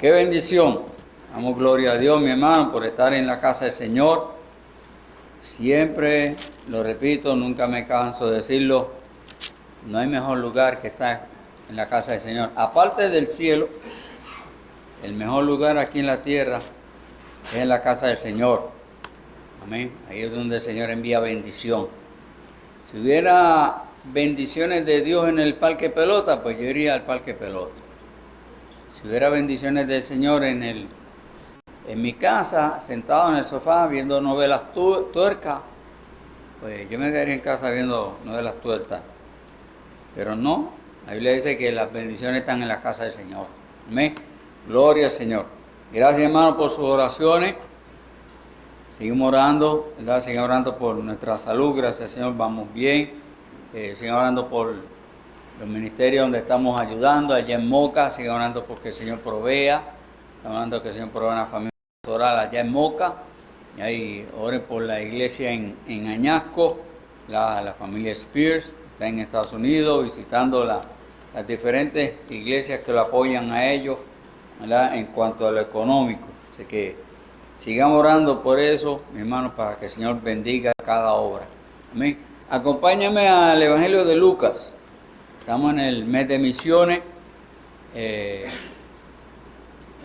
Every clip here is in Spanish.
Qué bendición. Damos gloria a Dios, mi hermano, por estar en la casa del Señor. Siempre lo repito, nunca me canso de decirlo. No hay mejor lugar que estar en la casa del Señor. Aparte del cielo, el mejor lugar aquí en la tierra es en la casa del Señor. Amén. Ahí es donde el Señor envía bendición. Si hubiera bendiciones de Dios en el parque pelota, pues yo iría al parque pelota. Si hubiera bendiciones del Señor en mi casa, sentado en el sofá viendo novelas tuercas, pues yo me quedaría en casa viendo novelas tuercas. Pero no, la Biblia dice que las bendiciones están en la casa del Señor. Amén. Gloria al Señor. Gracias, hermano, por sus oraciones. Seguimos orando, ¿verdad? Seguimos orando por nuestra salud. Gracias al Señor, vamos bien. Seguimos orando por los ministerios donde estamos ayudando. Allá en Moca, seguimos orando porque el Señor provea. Estamos orando que el Señor provea una familia pastoral allá en Moca. Y ahí oren por la iglesia en Añasco, la familia Spears. Está en Estados Unidos visitando las diferentes iglesias que lo apoyan a ellos, ¿verdad? En cuanto a lo económico. Así que sigamos orando por eso, mi hermano, para que el Señor bendiga cada obra. Amén. Acompáñame al Evangelio de Lucas. Estamos en el mes de misiones. El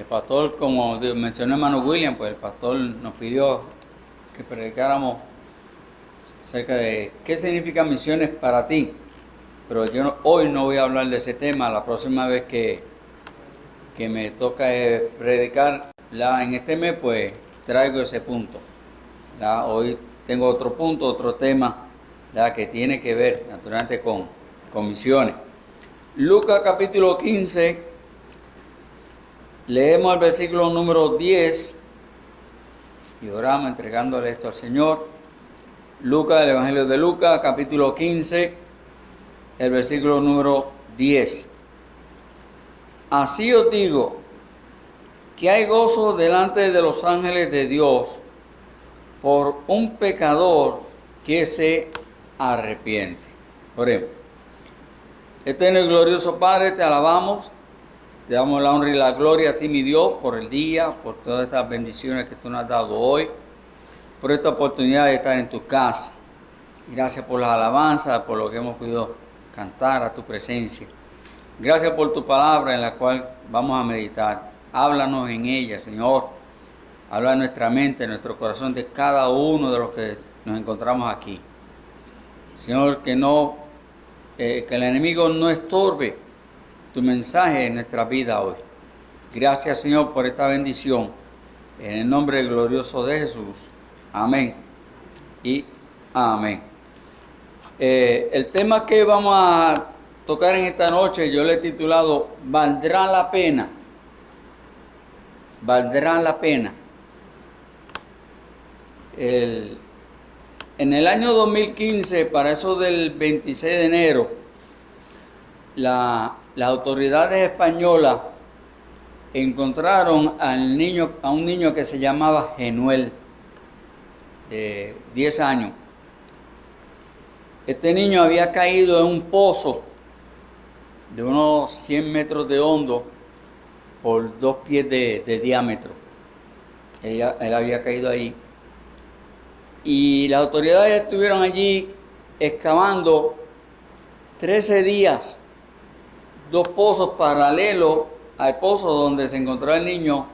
pastor, como mencionó hermano William, pues el pastor nos pidió que predicáramos acerca de qué significa misiones para ti. Pero yo hoy no voy a hablar de ese tema. La próxima vez que me toca predicar en este mes, pues traigo ese punto. Hoy tengo otro punto, otro tema que tiene que ver naturalmente con misiones. Lucas capítulo 15, leemos el versículo número 10 y oramos entregándole esto al Señor. Lucas, el Evangelio de Lucas, capítulo 15, el versículo número 10. Así os digo, que hay gozo delante de los ángeles de Dios por un pecador que se arrepiente. Oremos. Eterno y glorioso Padre, te alabamos, te damos la honra y la gloria a ti, mi Dios, por el día, por todas estas bendiciones que tú nos has dado hoy, por esta oportunidad de estar en tu casa. Gracias por las alabanzas, por lo que hemos podido cantar a tu presencia. Gracias por tu palabra en la cual vamos a meditar. Háblanos en ella, Señor. Habla en nuestra mente, en nuestro corazón, de cada uno de los que nos encontramos aquí. Señor, que el enemigo no estorbe tu mensaje en nuestra vida hoy. Gracias, Señor, por esta bendición. En el nombre glorioso de Jesús. Amén y amén. El tema que vamos a tocar en esta noche, yo le he titulado ¿Valdrá la pena? ¿Valdrá la pena? En el año 2015, para eso del 26 de enero, las autoridades españolas encontraron a un niño que se llamaba Genuel, de 10 años. Este niño había caído en un pozo de unos 100 metros de hondo por 2 pies de diámetro. Él había caído ahí. Y las autoridades estuvieron allí excavando 13 días, 2 pozos paralelos al pozo donde se encontraba el niño,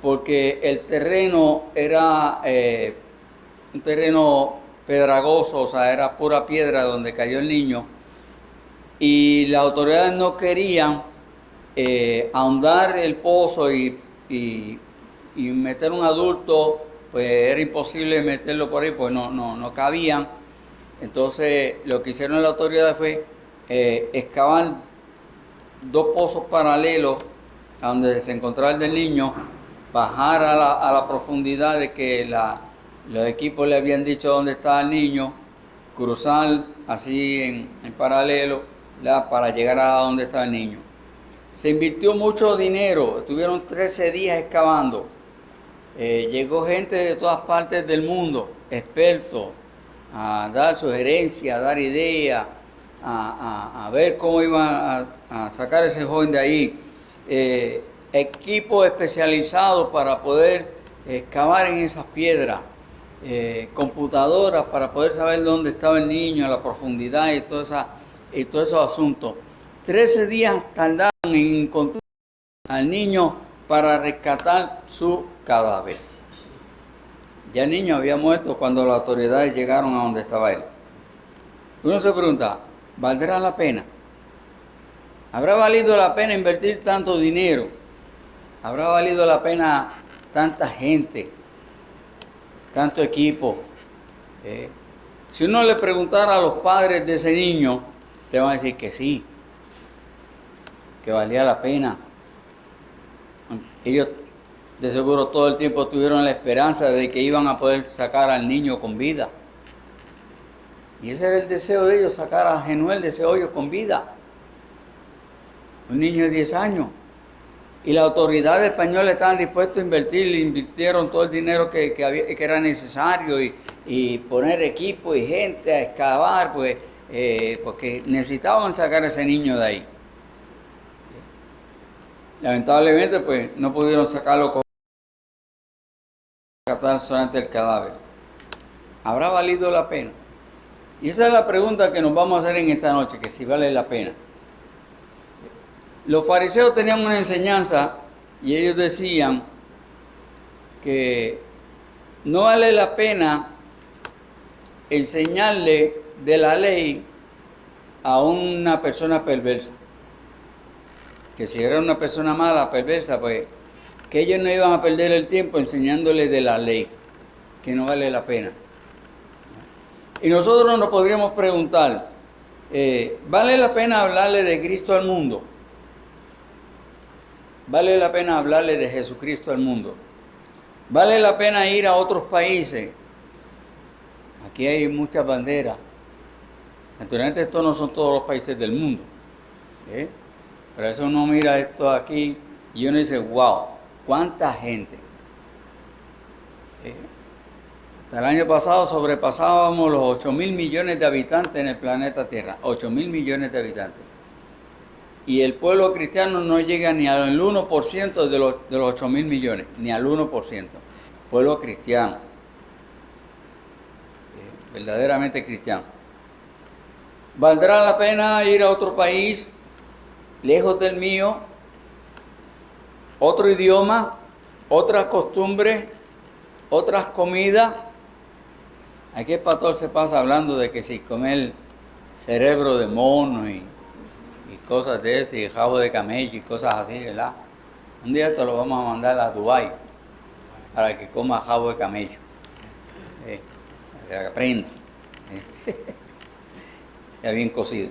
porque el terreno era un terreno pedragoso, o sea, era pura piedra donde cayó el niño. Y las autoridades no querían ahondar el pozo y meter un adulto, pues era imposible meterlo por ahí, pues no cabían. Entonces lo que hicieron las autoridades fue excavar 2 pozos paralelos a donde se encontraba el del niño, bajar a la profundidad de que los equipos le habían dicho dónde estaba el niño, cruzar así en paralelo, ¿verdad?, para llegar a donde estaba el niño. Se invirtió mucho dinero, estuvieron 13 días excavando. Llegó gente de todas partes del mundo, expertos, a dar sugerencias, a dar ideas, a ver cómo iban a sacar a ese joven de ahí. equipo especializado para poder excavar en esas piedras, computadoras para poder saber dónde estaba el niño, la profundidad y todos esos asuntos. 13 días tardaron en encontrar al niño para rescatar su cadáver. Ya el niño había muerto cuando las autoridades llegaron a donde estaba él. Uno se pregunta, ¿valdrá la pena? ¿Habrá valido la pena invertir tanto dinero? ¿Habrá valido la pena tanta gente, tanto equipo? Si uno le preguntara a los padres de ese niño, te van a decir que sí, que valía la pena. Ellos de seguro todo el tiempo tuvieron la esperanza de que iban a poder sacar al niño con vida. Y ese era el deseo de ellos, sacar a Genuel de ese hoyo con vida. Un niño de 10 años. Y las autoridades españolas estaban dispuestas a invertir, invirtieron todo el dinero que era necesario y poner equipo y gente a excavar, pues, porque necesitaban sacar a ese niño de ahí. Lamentablemente, pues, no pudieron sacarlo con rescatar solamente el cadáver. ¿Habrá valido la pena? Y esa es la pregunta que nos vamos a hacer en esta noche, que si vale la pena. Los fariseos tenían una enseñanza y ellos decían que no vale la pena enseñarle de la ley a una persona perversa. Que si era una persona mala, perversa, pues que ellos no iban a perder el tiempo enseñándole de la ley, que no vale la pena. Y nosotros nos podríamos preguntar, ¿vale la pena hablarle de Cristo al mundo? ¿Vale la pena hablarle de Jesucristo al mundo? ¿Vale la pena ir a otros países? Aquí hay muchas banderas. Naturalmente estos no son todos los países del mundo. Pero eso uno mira esto aquí y uno dice, wow, ¿cuánta gente? Hasta el año pasado sobrepasábamos los 8.000 millones de habitantes en el planeta Tierra. 8.000 millones de habitantes. Y el pueblo cristiano no llega ni al 1% de los 8.000 millones, ni al 1%. Pueblo cristiano. Verdaderamente cristiano. ¿Valdrá la pena ir a otro país, lejos del mío, otro idioma, otras costumbres, otras comidas? Aquí el pastor se pasa hablando de que si comer cerebro de mono y cosas de ese, y jabo de camello y cosas así, ¿verdad? Un día te lo vamos a mandar a Dubái para que coma jabo de camello, para que aprenda, ya bien cocido.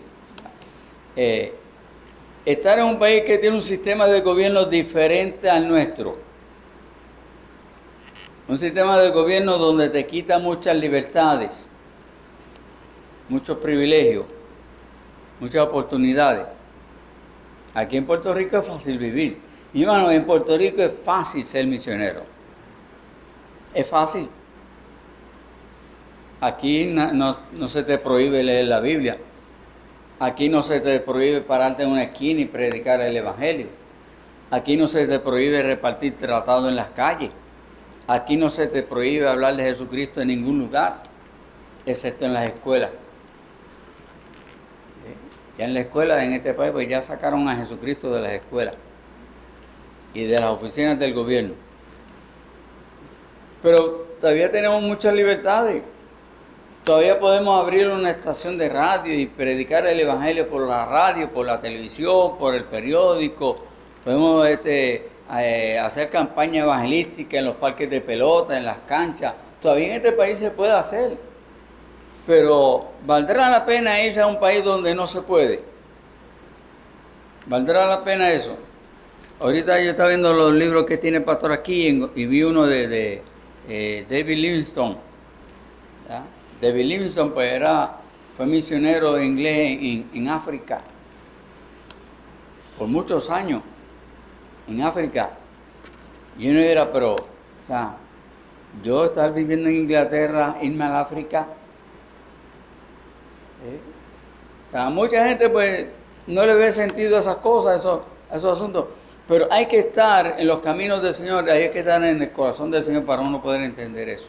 Estar en un país que tiene un sistema de gobierno diferente al nuestro, un sistema de gobierno donde te quita muchas libertades, muchos privilegios, muchas oportunidades. Aquí en Puerto Rico es fácil vivir. Y hermano, en Puerto Rico es fácil ser misionero. Es fácil. Aquí no se te prohíbe leer la Biblia. Aquí no se te prohíbe pararte en una esquina y predicar el Evangelio. Aquí no se te prohíbe repartir tratados en las calles. Aquí no se te prohíbe hablar de Jesucristo en ningún lugar, excepto en las escuelas. Ya en la escuela, en este país, pues ya sacaron a Jesucristo de las escuelas y de las oficinas del gobierno. Pero todavía tenemos muchas libertades. Todavía podemos abrir una estación de radio y predicar el Evangelio por la radio, por la televisión, por el periódico. Podemos hacer campaña evangelística en los parques de pelota, en las canchas. Todavía en este país se puede hacer. Pero ¿valdrá la pena irse a un país donde no se puede? ¿Valdrá la pena eso? Ahorita yo estaba viendo los libros que tiene el pastor aquí y vi uno de David Livingstone. ¿Ya? David Livingstone pues fue misionero inglés en África por muchos años en África. Y uno dirá, pero, o sea, yo estar viviendo en Inglaterra, irme a África. O sea, mucha gente pues no le ve sentido a esas cosas, a esos asuntos. Pero hay que estar en los caminos del Señor, hay que estar en el corazón del Señor para uno poder entender eso.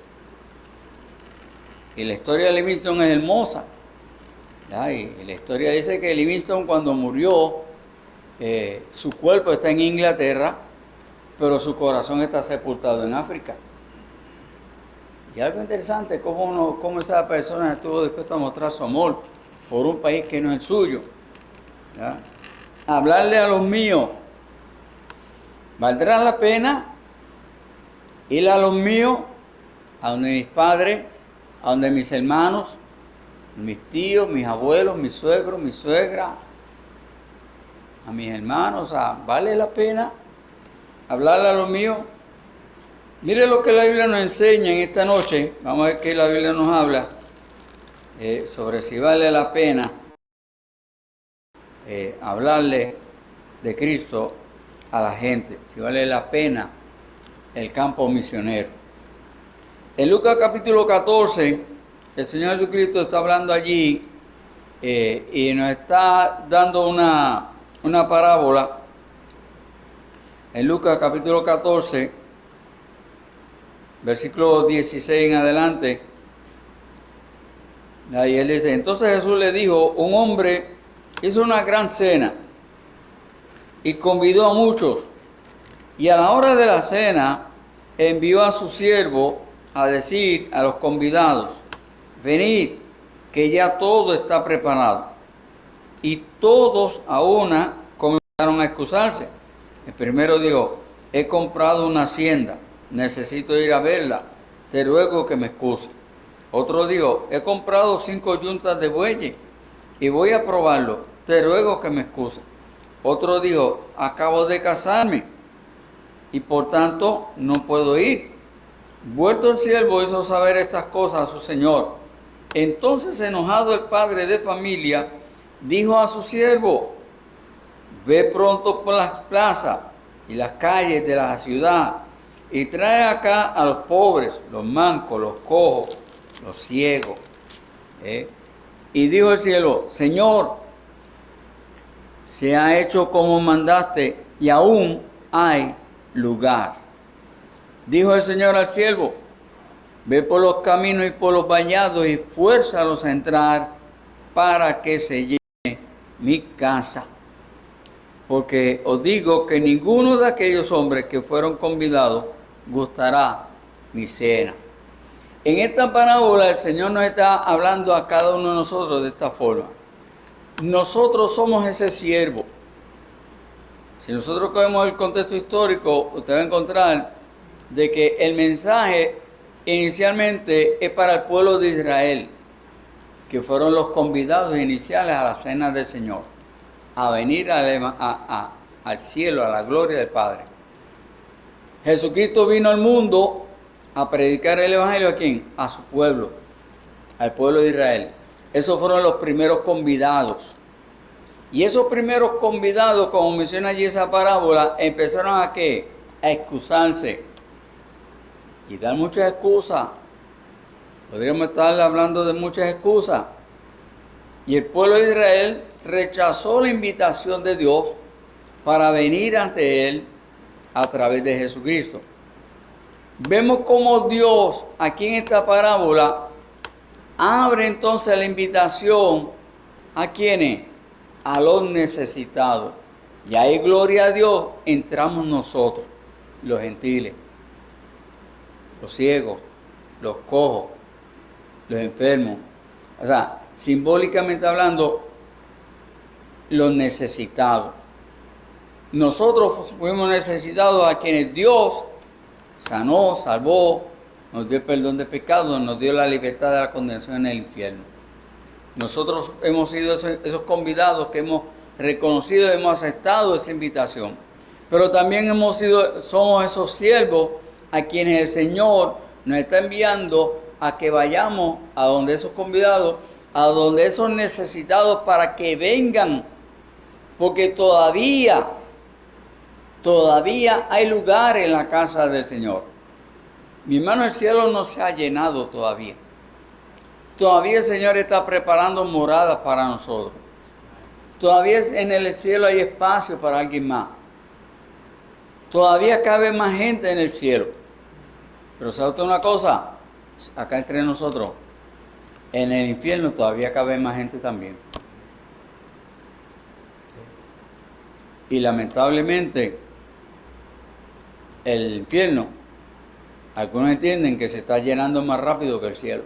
Y la historia de Livingstone es hermosa. Y la historia dice que Livingstone, cuando murió, su cuerpo está en Inglaterra, pero su corazón está sepultado en África. Y algo interesante, cómo esa persona estuvo dispuesta a mostrar su amor por un país que no es el suyo. ¿Ya? Hablarle a los míos, ¿valdrá la pena ir a los míos, a donde mis padres, a donde mis hermanos, mis tíos, mis abuelos, mis suegros, mi suegra, a mis hermanos? ¿Vale la pena hablarle a los míos? Mire lo que la Biblia nos enseña en esta noche. Vamos a ver qué la Biblia nos habla sobre si vale la pena hablarle de Cristo a la gente, si vale la pena el campo misionero. En Lucas capítulo 14, el Señor Jesucristo está hablando allí y nos está dando una parábola. En Lucas capítulo 14, versículo 16 en adelante, ahí él dice: entonces Jesús le dijo, un hombre hizo una gran cena y convidó a muchos, y a la hora de la cena envió a su siervo a decir a los convidados: venid, que ya todo está preparado. Y todos a una comenzaron a excusarse. El primero dijo: he comprado una hacienda, necesito ir a verla, te ruego que me excuse. Otro dijo: he comprado 5 yuntas de bueyes y voy a probarlo, te ruego que me excuse. Otro dijo: acabo de casarme y por tanto no puedo ir. Vuelto el siervo hizo saber estas cosas a su señor. Entonces, enojado el padre de familia, dijo a su siervo: ve pronto por las plazas y las calles de la ciudad y trae acá a los pobres, los mancos, los cojos, los ciegos. Y dijo el siervo: Señor, se ha hecho como mandaste y aún hay lugar. Dijo el Señor al siervo: ve por los caminos y por los vallados y fuérzalos a entrar para que se llene mi casa. Porque os digo que ninguno de aquellos hombres que fueron convidados gustará mi cena. En esta parábola el Señor nos está hablando a cada uno de nosotros de esta forma. Nosotros somos ese siervo. Si nosotros cogemos el contexto histórico, usted va a encontrar de que el mensaje inicialmente es para el pueblo de Israel, que fueron los convidados iniciales a la cena del Señor, a venir al cielo, a la gloria del Padre. Jesucristo vino al mundo a predicar el Evangelio. ¿A quién? A su pueblo, al pueblo de Israel. Esos fueron los primeros convidados. Y esos primeros convidados, como menciona allí esa parábola, empezaron a ¿qué? A excusarse y dar muchas excusas. Podríamos estar hablando de muchas excusas. Y el pueblo de Israel rechazó la invitación de Dios para venir ante Él a través de Jesucristo. Vemos cómo Dios, aquí en esta parábola, abre entonces la invitación ¿a quiénes? A los necesitados. Y ahí, gloria a Dios, entramos nosotros, los gentiles, los ciegos, los cojos, los enfermos. O sea, simbólicamente hablando, los necesitados. Nosotros fuimos necesitados a quienes Dios sanó, salvó, nos dio perdón de pecados, nos dio la libertad de la condenación en el infierno. Nosotros hemos sido esos convidados que hemos reconocido, hemos aceptado esa invitación. Pero también somos esos siervos a quienes el Señor nos está enviando a que vayamos a donde esos convidados, a donde esos necesitados, para que vengan. Porque todavía hay lugar en la casa del Señor. Mi hermano, el cielo no se ha llenado todavía. Todavía el Señor está preparando moradas para nosotros. Todavía en el cielo hay espacio para alguien más. todavía cabe más gente en el cielo. Pero ¿sabe usted una cosa? Acá entre nosotros, en el infierno todavía cabe más gente también. Y lamentablemente, el infierno, algunos entienden que se está llenando más rápido que el cielo.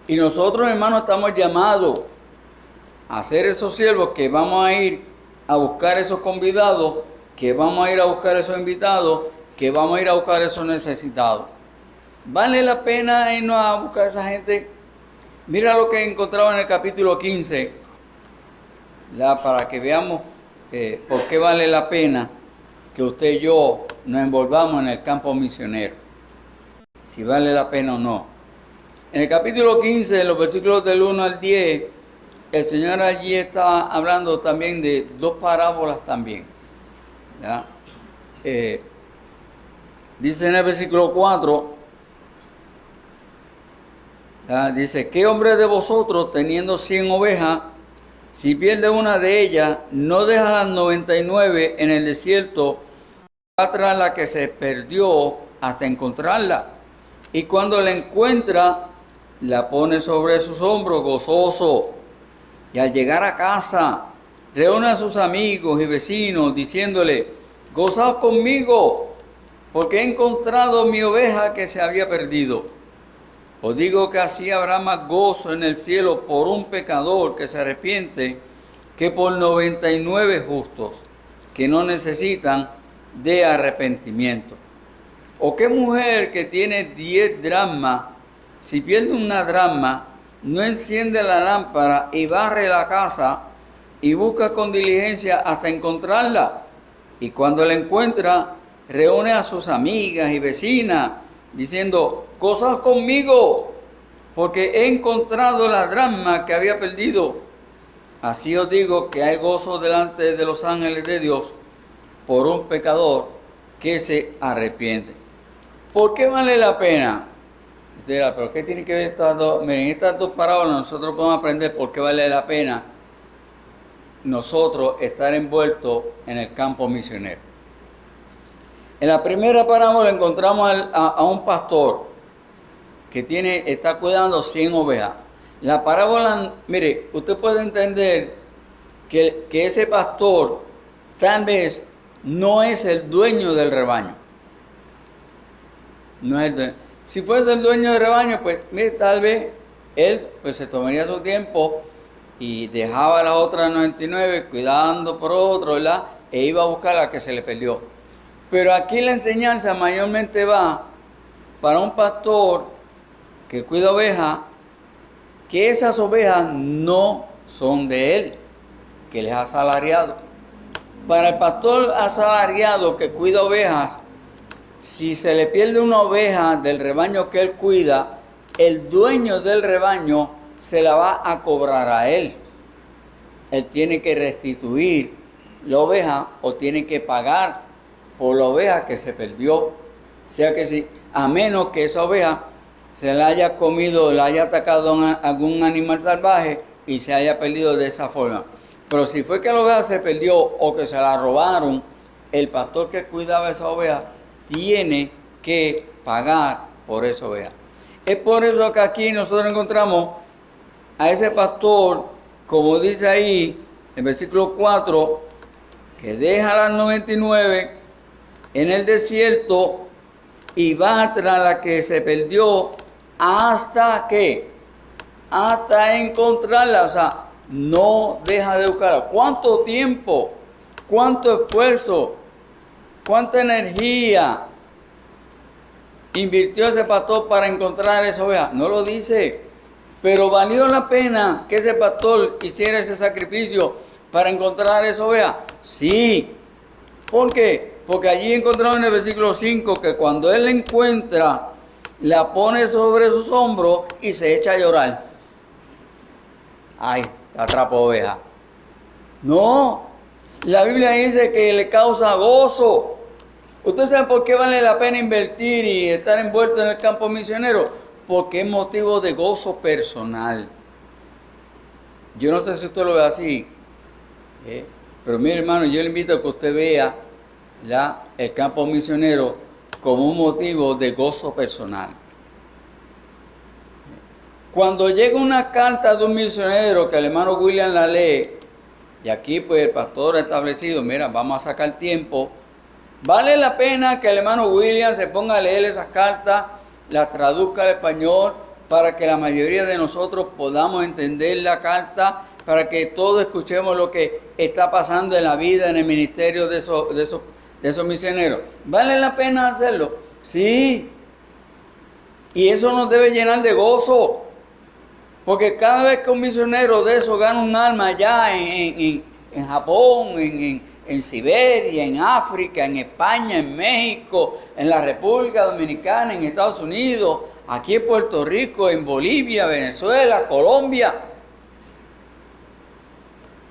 Y nosotros, hermanos, estamos llamados a ser esos siervos que vamos a ir a buscar esos convidados, que vamos a ir a buscar esos invitados, que vamos a ir a buscar esos necesitados. ¿Vale la pena irnos a buscar a esa gente? Mira lo que encontraba en el capítulo 15, para que veamos por qué vale la pena que usted y yo nos envolvamos en el campo misionero. Si vale la pena o no. En el capítulo 15, en los versículos del 1 al 10, el Señor allí está hablando también de dos parábolas también. Dice en el versículo 4, dice, ¿qué hombre de vosotros teniendo 100 ovejas, si pierde una de ellas, no deja las 99 en el desierto, va tras la que se perdió hasta encontrarla? Y cuando la encuentra, la pone sobre sus hombros gozoso. Y al llegar a casa, reúne a sus amigos y vecinos, diciéndole, gozaos conmigo, porque he encontrado mi oveja que se había perdido. Os digo que así habrá más gozo en el cielo por un pecador que se arrepiente, que por 99 justos, que no necesitan de arrepentimiento. ¿O qué mujer que tiene 10 dracmas, si pierde una dracma, no enciende la lámpara y barre la casa y busca con diligencia hasta encontrarla? Y cuando la encuentra, reúne a sus amigas y vecinas, diciendo, gozaos conmigo, porque he encontrado la dracma que había perdido. Así os digo que hay gozo delante de los ángeles de Dios por un pecador que se arrepiente. ¿Por qué vale la pena? ¿Pero qué tiene que ver estas dos? Miren, estas dos parábolas nosotros podemos aprender por qué vale la pena nosotros estar envueltos en el campo misionero. En la primera parábola encontramos a un pastor que está cuidando 100 ovejas. La parábola, mire, usted puede entender que ese pastor tal vez no es el dueño del rebaño. No es el dueño. Si fuese el dueño del rebaño, pues mire, tal vez él pues se tomaría su tiempo y dejaba a las otras 99 cuidando por otro, ¿verdad? E iba a buscar la que se le perdió. Pero aquí la enseñanza mayormente va para un pastor que cuida ovejas, que esas ovejas no son de él, que les ha asalariado. Para el pastor asalariado que cuida ovejas, si se le pierde una oveja del rebaño que él cuida, el dueño del rebaño se la va a cobrar a él. Él tiene que restituir la oveja o tiene que pagar por la oveja que se perdió. O sea que si, a menos que esa oveja se la haya comido, la haya atacado a algún animal salvaje y se haya perdido de esa forma. Pero si fue que la oveja se perdió o que se la robaron, el pastor que cuidaba esa oveja tiene que pagar por esa oveja. Es por eso que aquí nosotros encontramos a ese pastor, como dice ahí en versículo 4, que deja las 99 en el desierto y va tras la que se perdió hasta encontrarla. O sea, no deja de buscarla. ¿Cuánto tiempo? ¿Cuánto esfuerzo? ¿Cuánta energía invirtió ese pastor para encontrar esa oveja? No lo dice, pero valió la pena que ese pastor hiciera ese sacrificio para encontrar esa oveja. Sí. ¿Por qué? Porque allí encontramos en el versículo 5 que cuando él la encuentra, la pone sobre sus hombros y se echa a llorar. Ay, atrapó oveja. No, la Biblia dice que le causa gozo. ¿Ustedes saben por qué vale la pena invertir y estar envuelto en el campo misionero? Porque es motivo de gozo personal. Yo no sé si usted lo ve así. Pero mire, hermano, yo le invito a que usted vea el campo misionero como un motivo de gozo personal. Cuando llega una carta de un misionero que el hermano William la lee, y aquí pues el pastor ha establecido, mira, vamos a sacar tiempo, vale la pena que el hermano William se ponga a leer esas cartas, las traduzca al español, para que la mayoría de nosotros podamos entender la carta, para que todos escuchemos lo que está pasando en la vida, en el ministerio de esos misioneros. ¿Vale la pena hacerlo? Sí. Y eso nos debe llenar de gozo. Porque cada vez que un misionero de eso gana un alma allá en Japón, en Siberia, en África, en España, en México, en la República Dominicana, en Estados Unidos, aquí en Puerto Rico, en Bolivia, Venezuela, Colombia.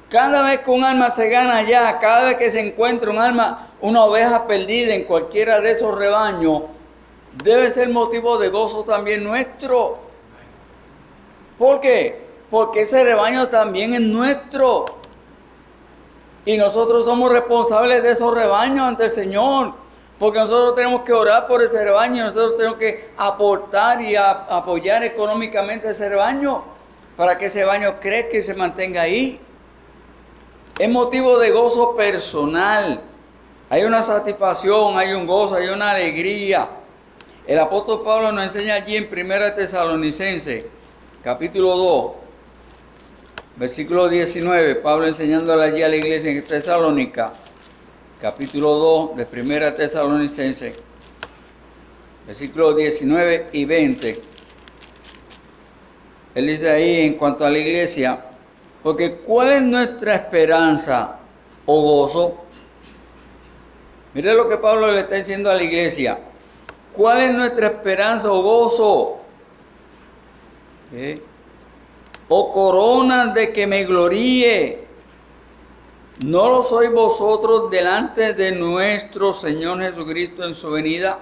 Cada vez que un alma se gana allá, cada vez que se encuentra un alma, una oveja perdida en cualquiera de esos rebaños, debe ser motivo de gozo también nuestro. ¿Por qué? Porque ese rebaño también es nuestro. Y nosotros somos responsables de esos rebaños ante el Señor. Porque nosotros tenemos que orar por ese rebaño. Nosotros tenemos que aportar y apoyar económicamente ese rebaño. Para que ese rebaño crezca y se mantenga ahí. Es motivo de gozo personal. Hay una satisfacción, hay un gozo, hay una alegría. El apóstol Pablo nos enseña allí en 1 Tesalonicenses, capítulo 2, versículo 19. Pablo enseñándole allí a la iglesia en Tesalónica, capítulo 2 de 1 Tesalonicenses, versículos 19 y 20. Él dice ahí en cuanto a la iglesia, porque ¿cuál es nuestra esperanza o gozo? Mire lo que Pablo le está diciendo a la iglesia. ¿Cuál es nuestra esperanza o gozo? O corona de que me gloríe. ¿No lo sois vosotros delante de nuestro Señor Jesucristo en su venida?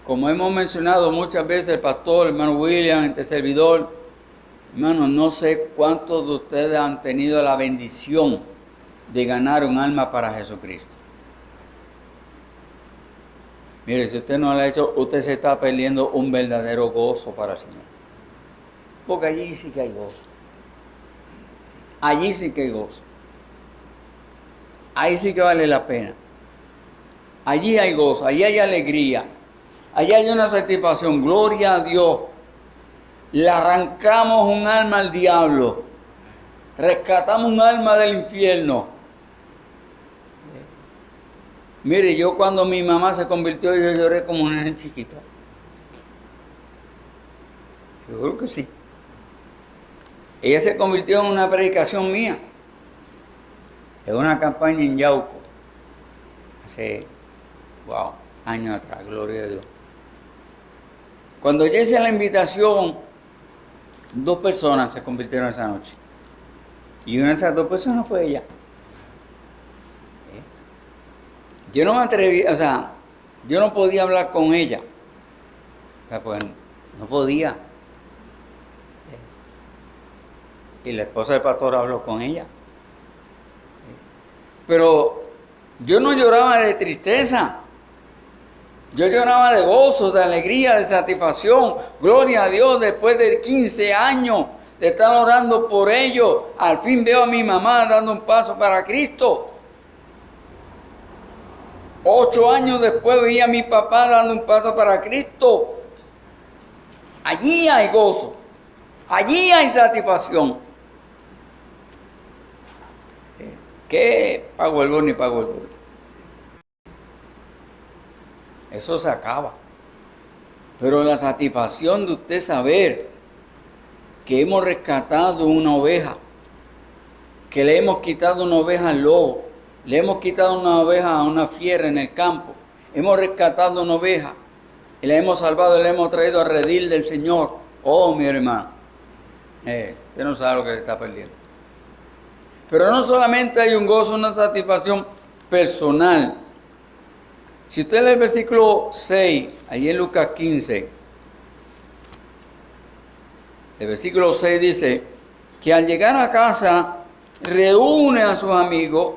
Como hemos mencionado muchas veces, el pastor, el hermano William, este servidor, hermano, no sé cuántos de ustedes han tenido la bendición de ganar un alma para Jesucristo. Mire, si usted no lo ha hecho, usted se está perdiendo un verdadero gozo para el Señor. Porque allí sí que hay gozo. Allí sí que hay gozo. Ahí sí que vale la pena. Allí hay gozo, allí hay alegría. Allí hay una satisfacción. Gloria a Dios. Le arrancamos un alma al diablo. Rescatamos un alma del infierno. Mire, yo cuando mi mamá se convirtió, yo lloré como una nena chiquita. Seguro que sí. Ella se convirtió en una predicación mía. En una campaña en Yauco. Hace, años atrás, gloria a Dios. Cuando yo hice la invitación, 2 personas se convirtieron esa noche. Y una de esas 2 personas fue ella. Yo no me atreví, yo no podía hablar con ella. Pues no podía. Y la esposa del pastor habló con ella. Pero yo no lloraba de tristeza. Yo lloraba de gozo, de alegría, de satisfacción. Gloria a Dios, después de 15 años de estar orando por ellos, al fin veo a mi mamá dando un paso para Cristo. 8 años después veía a mi papá dando un paso para Cristo. Allí hay gozo. Allí hay satisfacción. ¿Qué pago el bono ni pago el bono? Eso se acaba. Pero la satisfacción de usted saber que hemos rescatado una oveja, que le hemos quitado una oveja al lobo, le hemos quitado una oveja a una fiera en el campo, hemos rescatado una oveja y la hemos salvado y la hemos traído al redil del Señor. Oh, mi hermano, usted no sabe lo que se está perdiendo. Pero no solamente hay un gozo, una satisfacción personal. Si usted lee el versículo 6, allí en Lucas 15, el versículo 6 dice, que al llegar a casa reúne a sus amigos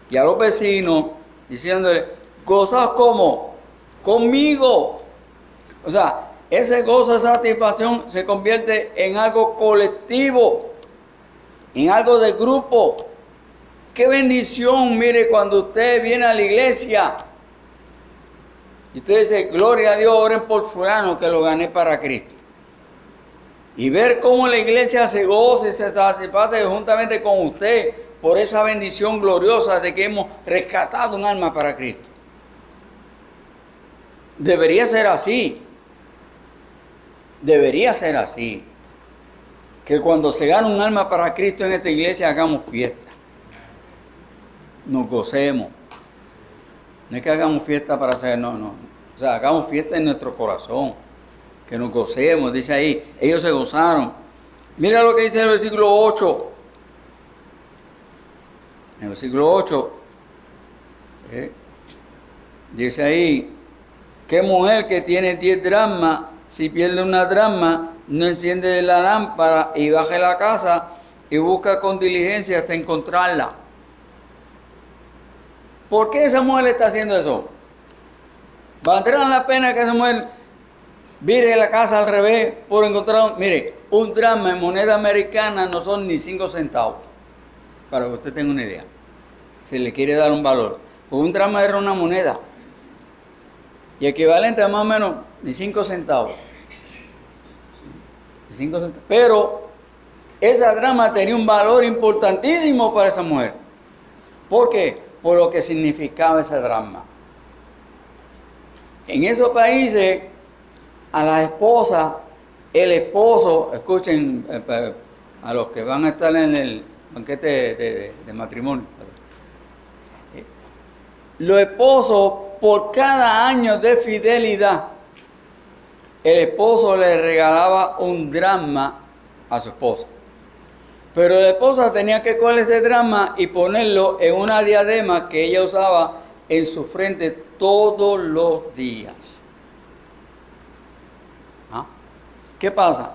y a los vecinos diciéndole, gozaos como conmigo. O sea, ese gozo de satisfacción se convierte en algo colectivo, en algo de grupo. Qué bendición, mire, cuando usted viene a la iglesia y usted dice, gloria a Dios, oren por fulano que lo gané para Cristo. Y ver cómo la iglesia se goza y se satisface juntamente con usted por esa bendición gloriosa de que hemos rescatado un alma para Cristo. Debería ser así. Debería ser así. Que cuando se gana un alma para Cristo en esta iglesia hagamos fiesta. Nos gocemos. No es que hagamos fiesta para hacer, no. O sea, hagamos fiesta en nuestro corazón. Que nos gocemos, dice ahí. Ellos se gozaron. Mira lo que dice el versículo 8. En el versículo 8. Dice ahí. ¿Qué mujer que tiene 10 dracmas, si pierde una dracma, no enciende la lámpara y baja a la casa y busca con diligencia hasta encontrarla? ¿Por qué esa mujer está haciendo eso? ¿Valdrá la pena que esa mujer vire la casa al revés por encontrar? Mire, un dracma en moneda americana no son ni 5 centavos. Para que usted tenga una idea. Si le quiere dar un valor. Pues un dracma era una moneda. Y equivalente a más o menos de 5 centavos. 5 centavos. Pero esa dracma tenía un valor importantísimo para esa mujer. ¿Por qué? Por lo que significaba esa dracma. En esos países, a la esposa, el esposo, escuchen a los que van a estar en el banquete de matrimonio. Los esposos, por cada año de fidelidad, el esposo le regalaba un dracma a su esposa. Pero la esposa tenía que coger ese dracma y ponerlo en una diadema que ella usaba en su frente todos los días. ¿Ah? ¿Qué pasa?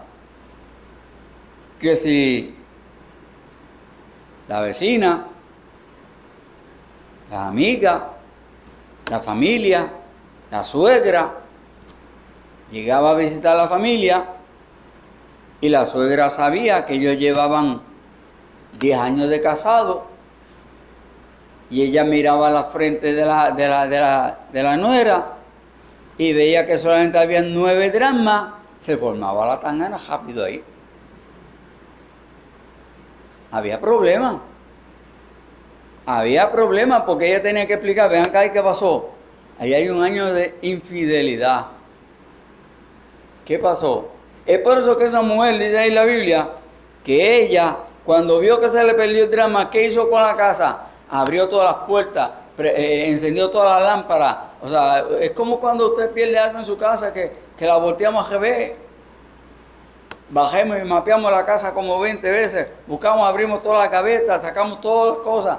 Que si la vecina, la amiga, la familia, la suegra, llegaba a visitar a la familia y la suegra sabía que ellos llevaban 10 años de casado y ella miraba la frente de la nuera y veía que solamente había 9 dracmas, se formaba la tangana rápido ahí. Había problemas. Había problemas porque ella tenía que explicar, vean acá, ¿qué pasó? Ahí hay un año de infidelidad. ¿Qué pasó? Es por eso que esa mujer, dice ahí en la Biblia, que ella, cuando vio que se le perdió el drama, ¿qué hizo con la casa? Abrió todas las puertas, encendió todas las lámparas. O sea, es como cuando usted pierde algo en su casa, que la volteamos a revés. Bajemos y mapeamos la casa como 20 veces, buscamos, abrimos todas las gavetas, sacamos todas las cosas.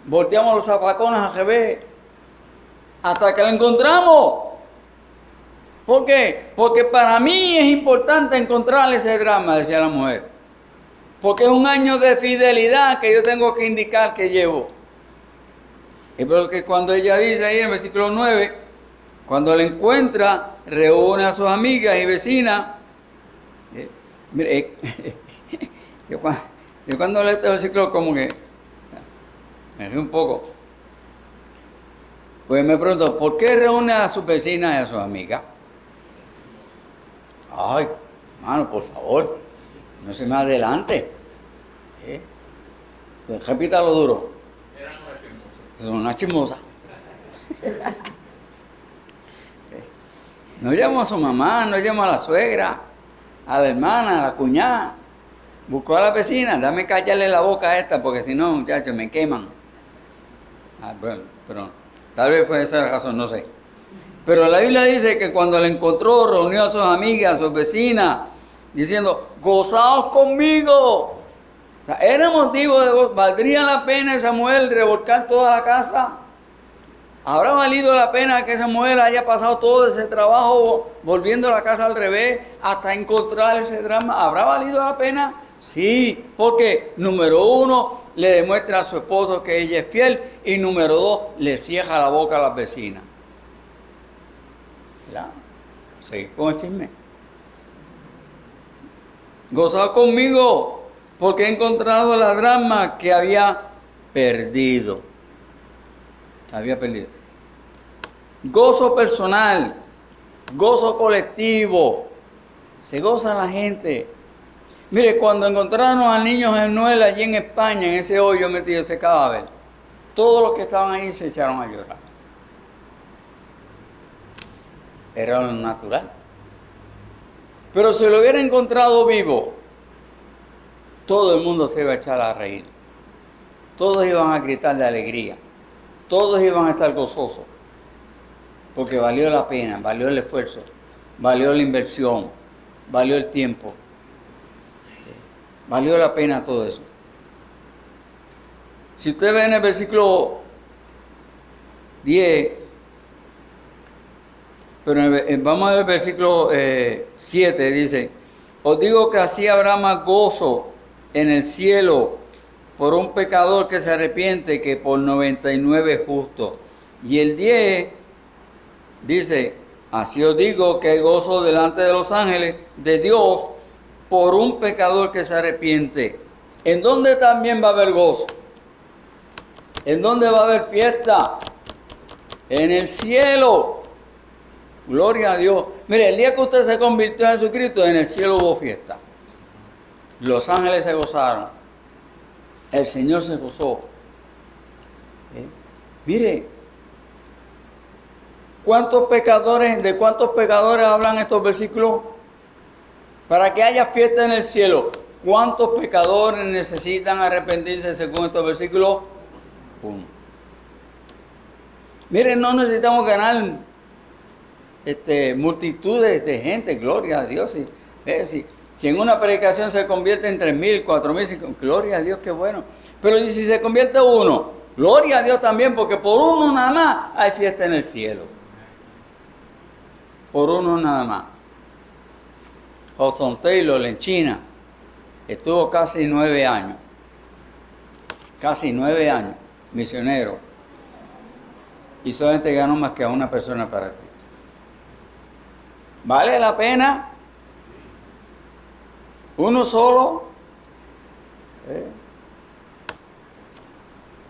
Volteamos los zapacones al revés hasta que lo encontramos. ¿Por qué? Porque para mí es importante encontrar ese drama, decía la mujer. Porque es un año de fidelidad que yo tengo que indicar que llevo. Y porque cuando ella dice ahí en el versículo 9, cuando la encuentra, reúne a sus amigas y vecinas. Mire, yo cuando leo este versículo como que me río un poco. Pues me pregunto, ¿por qué reúne a sus vecinas y a sus amigas? Ay, hermano, por favor, no se me adelante. Pues repítalo duro. Son una chismosa. No llamo a su mamá, no llamo a la suegra, a la hermana, a la cuñada. Buscó a la vecina, dame callarle la boca a esta, porque si no, muchachos, me queman. Bueno, pero tal vez fue esa la razón, no sé. Pero la Biblia dice que cuando la encontró, reunió a sus amigas, a sus vecinas, diciendo, gozaos conmigo. O sea, era motivo de gozo. ¿Valdría la pena esa mujer revolcar toda la casa? ¿Habrá valido la pena que esa mujer haya pasado todo ese trabajo volviendo la casa al revés hasta encontrar ese drama? ¿Habrá valido la pena Sí, porque número uno, le demuestra a su esposo que ella es fiel, y número dos, le cierra la boca a las vecinas. ¿Verdad? Seguí con el chisme. Gozad conmigo, porque he encontrado la dracma que había perdido. Había perdido. Gozo personal, gozo colectivo. Se goza la gente. Mire, cuando encontraron al niño Genuel allí en España, en ese hoyo metido, ese cadáver, todos los que estaban ahí se echaron a llorar. Era lo natural. Pero si lo hubiera encontrado vivo, todo el mundo se iba a echar a reír. Todos iban a gritar de alegría. Todos iban a estar gozosos. Porque valió la pena, valió el esfuerzo, valió la inversión, valió el tiempo. Valió la pena todo eso. Si usted ve en el versículo 10, pero vamos a ver el versículo 7, dice: os digo que así habrá más gozo en el cielo por un pecador que se arrepiente que por 99 justos. Y el 10 dice: así os digo que hay gozo delante de los ángeles de Dios por un pecador que se arrepiente. ¿En dónde también va a haber gozo? ¿En dónde va a haber fiesta? En el cielo. Gloria a Dios. Mire, el día que usted se convirtió en Jesucristo, en el cielo hubo fiesta. Los ángeles se gozaron. El Señor se gozó. Mire, ¿de cuántos pecadores hablan estos versículos? Para que haya fiesta en el cielo, ¿cuántos pecadores necesitan arrepentirse según estos versículos? Uno. Miren, no necesitamos ganar multitudes de gente, gloria a Dios. Si en una predicación se convierte en 3,000, 4,000, 5,000, gloria a Dios, qué bueno. Pero si se convierte uno, gloria a Dios también, porque por uno nada más hay fiesta en el cielo. Por uno nada más. Hudson Taylor en China estuvo casi 9 años. Casi 9 años, misionero. Y solamente ganó más que a una persona para ti. ¿Vale la pena? ¿Uno solo?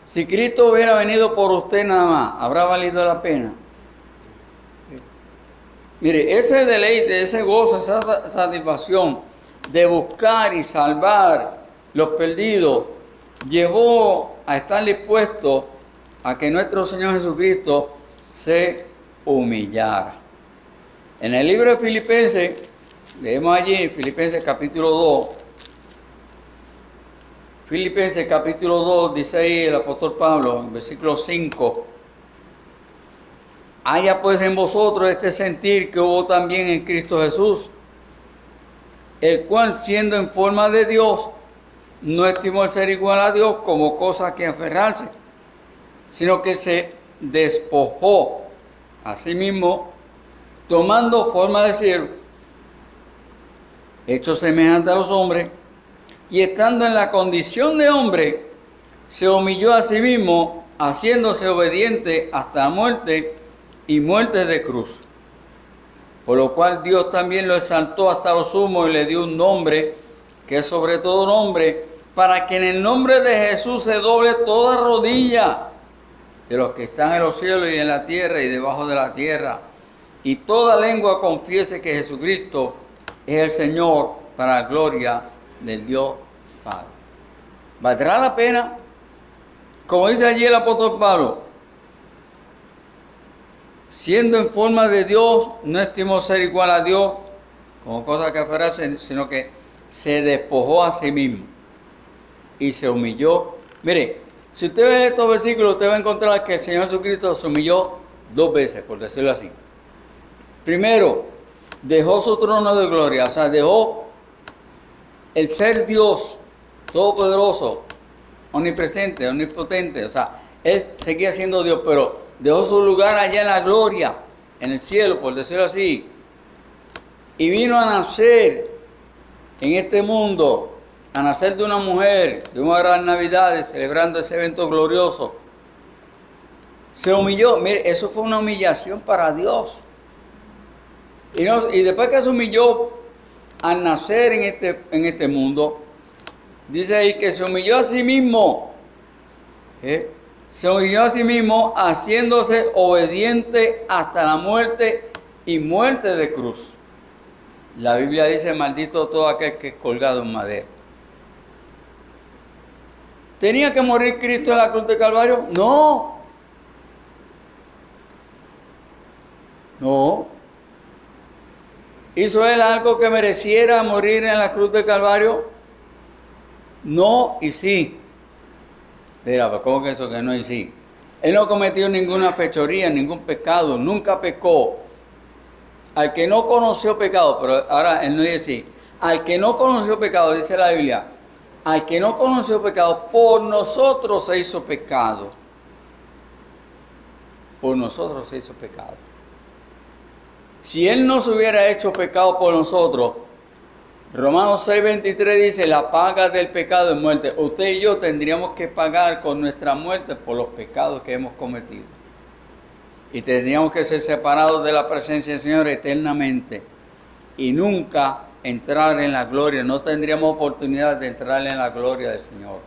Si Cristo hubiera venido por usted nada más, ¿habrá valido la pena? Mire, ese deleite, ese gozo, esa satisfacción de buscar y salvar los perdidos, llevó a estar dispuesto a que nuestro Señor Jesucristo se humillara. En el libro de Filipenses, leemos allí, Filipenses capítulo 2, Filipenses capítulo 2, dice ahí el apóstol Pablo, en versículo 5, haya pues en vosotros este sentir que hubo también en Cristo Jesús, el cual siendo en forma de Dios, no estimó el ser igual a Dios como cosa que aferrarse, sino que se despojó a sí mismo, tomando forma de siervo, hecho semejante a los hombres, y estando en la condición de hombre, se humilló a sí mismo, haciéndose obediente hasta la muerte y muerte de cruz. Por lo cual Dios también lo exaltó hasta lo sumo y le dio un nombre que es sobre todo nombre, para que en el nombre de Jesús se doble toda rodilla de los que están en los cielos y en la tierra y debajo de la tierra, y toda lengua confiese que Jesucristo es el Señor, para la gloria del Dios Padre. ¿Valdrá la pena? Como dice allí el apóstol Pablo, siendo en forma de Dios, no estimó ser igual a Dios como cosa que aferrarse, sino que se despojó a sí mismo y se humilló. Mire, si usted ve estos versículos, usted va a encontrar que el Señor Jesucristo se humilló 2 veces, por decirlo así. Primero, dejó su trono de gloria, o sea, dejó el ser Dios todopoderoso, omnipresente, omnipotente, o sea, Él seguía siendo Dios, pero dejó su lugar allá en la gloria, en el cielo, por decirlo así, y vino a nacer en este mundo a nacer de una mujer, de una gran Navidad, celebrando ese evento glorioso. Se humilló, mire, eso fue una humillación para Dios. Y después que se humilló al nacer en este mundo, dice ahí que se humilló a sí mismo. Se humilló a sí mismo haciéndose obediente hasta la muerte y muerte de cruz. La Biblia dice, maldito todo aquel que es colgado en madera. ¿Tenía que morir Cristo en la cruz del Calvario? No. No. ¿Hizo él algo que mereciera morir en la cruz del Calvario? No y sí. Mira, pues ¿cómo que eso que no y sí? Él no cometió ninguna fechoría, ningún pecado, nunca pecó. Al que no conoció pecado, pero ahora él no dice sí. Al que no conoció pecado, dice la Biblia, al que no conoció pecado, por nosotros se hizo pecado. Por nosotros se hizo pecado. Si él no se hubiera hecho pecado por nosotros, Romanos 6:23 dice, la paga del pecado es muerte. Usted y yo tendríamos que pagar con nuestra muerte por los pecados que hemos cometido. Y tendríamos que ser separados de la presencia del Señor eternamente. Y nunca entrar en la gloria. No tendríamos oportunidad de entrar en la gloria del Señor.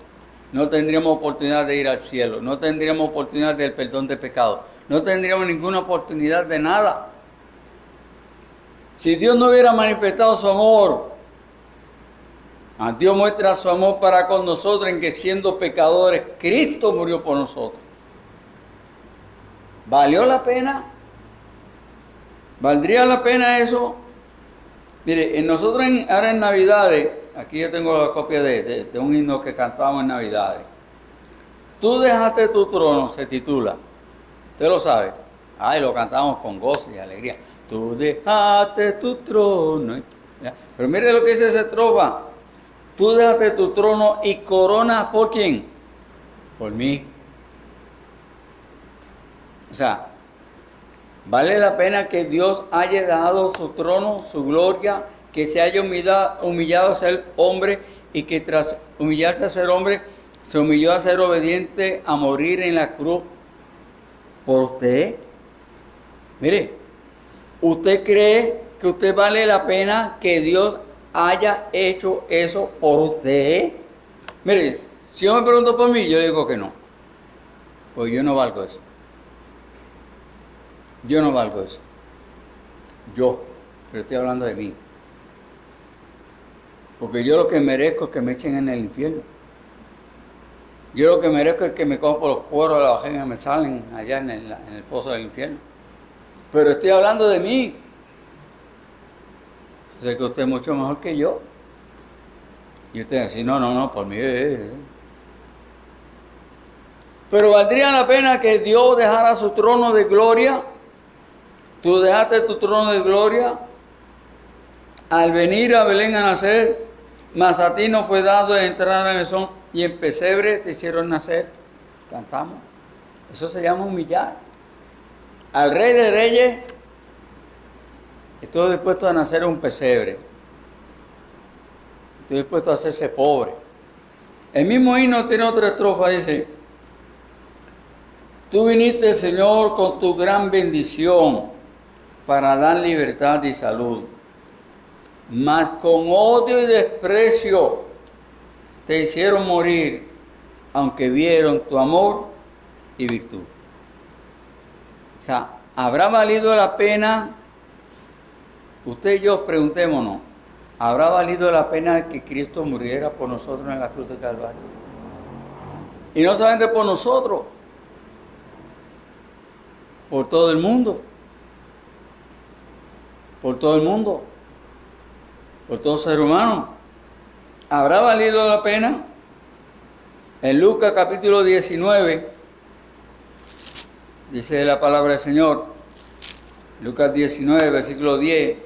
No tendríamos oportunidad de ir al cielo. No tendríamos oportunidad del perdón de pecados. No tendríamos ninguna oportunidad de nada. Si Dios no hubiera manifestado su amor, Dios muestra su amor para con nosotros en que siendo pecadores, Cristo murió por nosotros. ¿Valió la pena? ¿Valdría la pena eso? Mire, nosotros ahora en Navidades, aquí yo tengo la copia de un himno que cantábamos en Navidades. Tú dejaste tu trono, se titula. ¿Usted lo sabe? Ay, lo cantamos con gozo y alegría. Tú dejaste tu trono. ¿Ya? Pero mire lo que dice esa estrofa. Tú dejaste tu trono y corona, ¿por quién? Por mí. O sea, vale la pena que Dios haya dado su trono, su gloria, que se haya humillado a ser hombre y que tras humillarse a ser hombre, se humilló a ser obediente, a morir en la cruz por usted. Mire, ¿usted cree que usted vale la pena que Dios haya hecho eso por usted? Mire, si yo me pregunto por mí, yo le digo que no. Pues yo no valgo eso. Yo no valgo eso. Yo, pero estoy hablando de mí. Porque yo lo que merezco es que me echen en el infierno. Yo lo que merezco es que me cojan por los cueros de la vagina y me salen allá en el foso del infierno. Pero estoy hablando de mí. Yo sé que usted es mucho mejor que yo. Y usted dice, no, por mí. Pero valdría la pena que Dios dejara su trono de gloria. Tú dejaste tu trono de gloria al venir a Belén a nacer, mas a ti no fue dado entrar al mesón y en pesebre te hicieron nacer. Cantamos. Eso se llama humillar. Al Rey de Reyes estuvo dispuesto a nacer en un pesebre. Estuvo dispuesto a hacerse pobre. El mismo himno tiene otra estrofa, dice: tú viniste, Señor, con tu gran bendición para dar libertad y salud, mas con odio y desprecio te hicieron morir, aunque vieron tu amor y virtud. O sea, ¿habrá valido la pena? Usted y yo preguntémonos, ¿habrá valido la pena que Cristo muriera por nosotros en la cruz de Calvario? Y no solamente por nosotros, por todo el mundo. Por todo el mundo. Por todo ser humano. ¿Habrá valido la pena? En Lucas capítulo 19, dice la palabra del Señor, Lucas 19, versículo 10,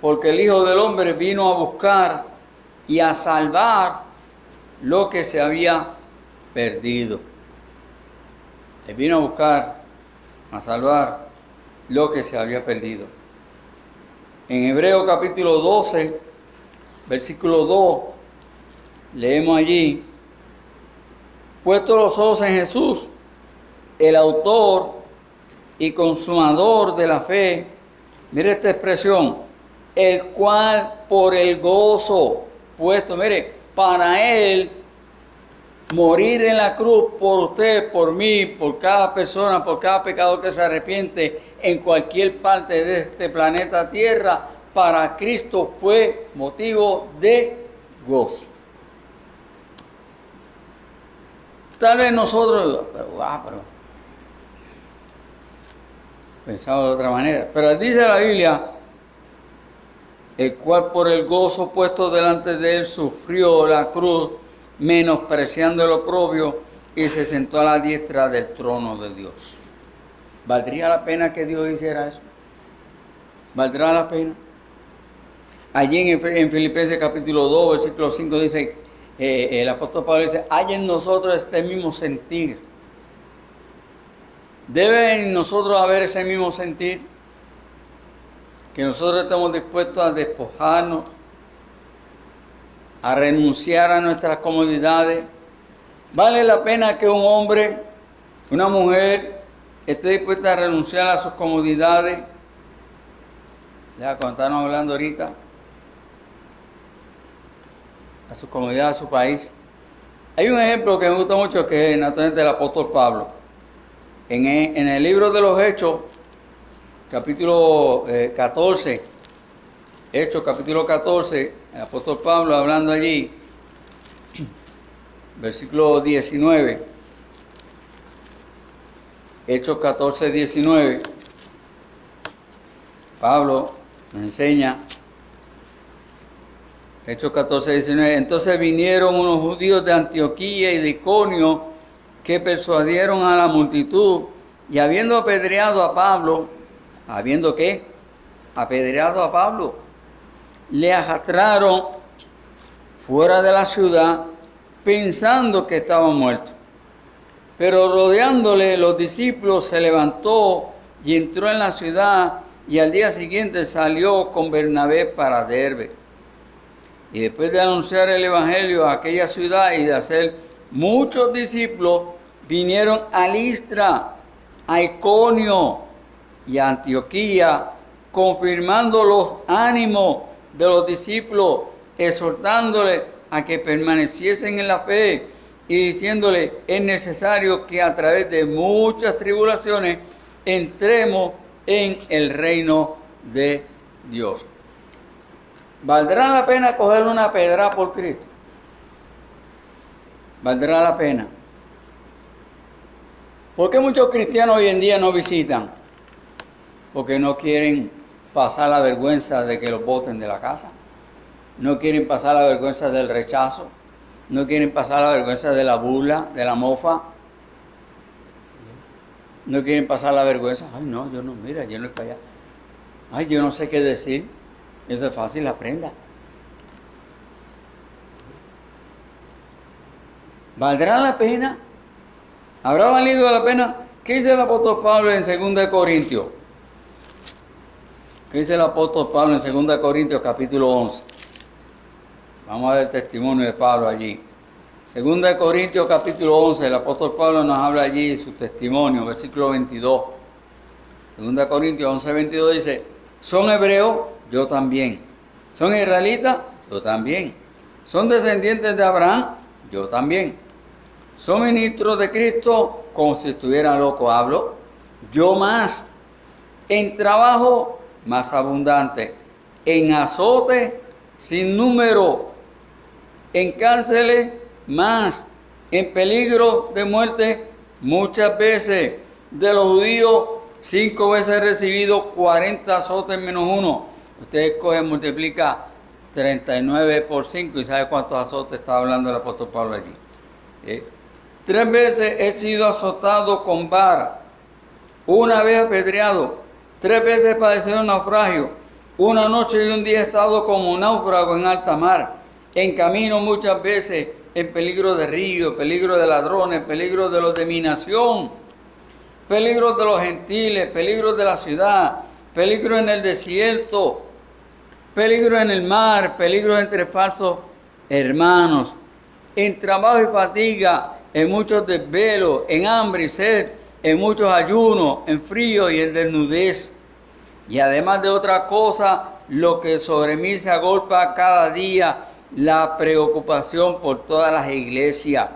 porque el Hijo del Hombre vino a buscar y a salvar lo que se había perdido. Él vino a buscar, a salvar lo que se había perdido. En Hebreos capítulo 12, versículo 2, leemos allí, puestos los ojos en Jesús, el autor y consumador de la fe, mire esta expresión, el cual por el gozo puesto, mire, para él morir en la cruz por usted, por mí, por cada persona, por cada pecador que se arrepiente en cualquier parte de este planeta Tierra, para Cristo fue motivo de gozo. Tal vez nosotros, pero pensamos de otra manera. Pero dice la Biblia, el cual por el gozo puesto delante de él sufrió la cruz, menospreciando el oprobio, y se sentó a la diestra del trono de Dios. ¿Valdría la pena que Dios hiciera eso? ¿Valdrá la pena? Allí en Filipenses capítulo 2, versículo 5 dice, el apóstol Pablo dice, hay en nosotros este mismo sentir. Debe en nosotros haber ese mismo sentir, que nosotros estemos dispuestos a despojarnos, a renunciar a nuestras comodidades. ¿Vale la pena que un hombre, una mujer, esté dispuesta a renunciar a sus comodidades? Ya cuando estamos hablando ahorita, a sus comodidades, a su país. Hay un ejemplo que me gusta mucho, que es naturalmente el apóstol Pablo. En el libro de los Hechos, capítulo 14, Hechos capítulo 14, el apóstol Pablo hablando allí, versículo 19, Hechos 14, 19, Pablo nos enseña, Hechos 14, 19, entonces vinieron unos judíos de Antioquía y de Iconio que persuadieron a la multitud, y habiendo apedreado a Pablo, ¿habiendo qué? Apedreado a Pablo, le arrastraron fuera de la ciudad pensando que estaba muerto. Pero rodeándole los discípulos se levantó y entró en la ciudad, y al día siguiente salió con Bernabé para Derbe. Y después de anunciar el evangelio a aquella ciudad y de hacer muchos discípulos, vinieron a Listra, a Iconio y a Antioquía, confirmando los ánimos de los discípulos, exhortándoles a que permaneciesen en la fe y diciéndole, es necesario que a través de muchas tribulaciones entremos en el reino de Dios. ¿Valdrá la pena cogerle una pedra por Cristo? ¿Valdrá la pena? ¿Por qué muchos cristianos hoy en día no visitan? Porque no quieren pasar la vergüenza de que los boten de la casa. No quieren pasar la vergüenza del rechazo. No quieren pasar la vergüenza de la burla, de la mofa. No quieren pasar la vergüenza. Ay, no, yo no, mira, yo no estoy para allá. Ay, yo no sé qué decir. Eso es fácil, aprenda. ¿Valdrá la pena? ¿Habrá valido la pena? ¿Qué dice el apóstol Pablo en 2 Corintios? ¿Qué dice el apóstol Pablo en 2 Corintios capítulo 11? Vamos a ver el testimonio de Pablo allí. 2 Corintios capítulo 11, el apóstol Pablo nos habla allí de su testimonio, versículo 22. 2 Corintios 11, 22 dice, ¿son hebreos? Yo también. ¿Son israelitas? Yo también. ¿Son descendientes de Abraham? Yo también. ¿Son ministros de Cristo? Como si estuviera loco hablo. Yo más. En trabajo más abundante. En azote sin número. En cárceles más. En peligro de muerte muchas veces. De los judíos 5 veces he recibido 40 azotes menos 1. Usted coge, multiplica 39 por 5 y sabe cuántos azotes está hablando el apóstol Pablo allí. 3 veces he sido azotado con vara, 1 vez apedreado, 3 veces he padecido un naufragio, 1 noche y un día he estado como náufrago en alta mar, en camino muchas veces, en peligro de río, peligro de ladrones, peligro de los de mi nación, peligro de los gentiles, peligro de la ciudad, peligro en el desierto, peligro en el mar, peligro entre falsos hermanos, en trabajo y fatiga, en muchos desvelos, en hambre y sed, en muchos ayunos, en frío y en desnudez. Y además de otra cosa, lo que sobre mí se agolpa cada día, la preocupación por todas las iglesias.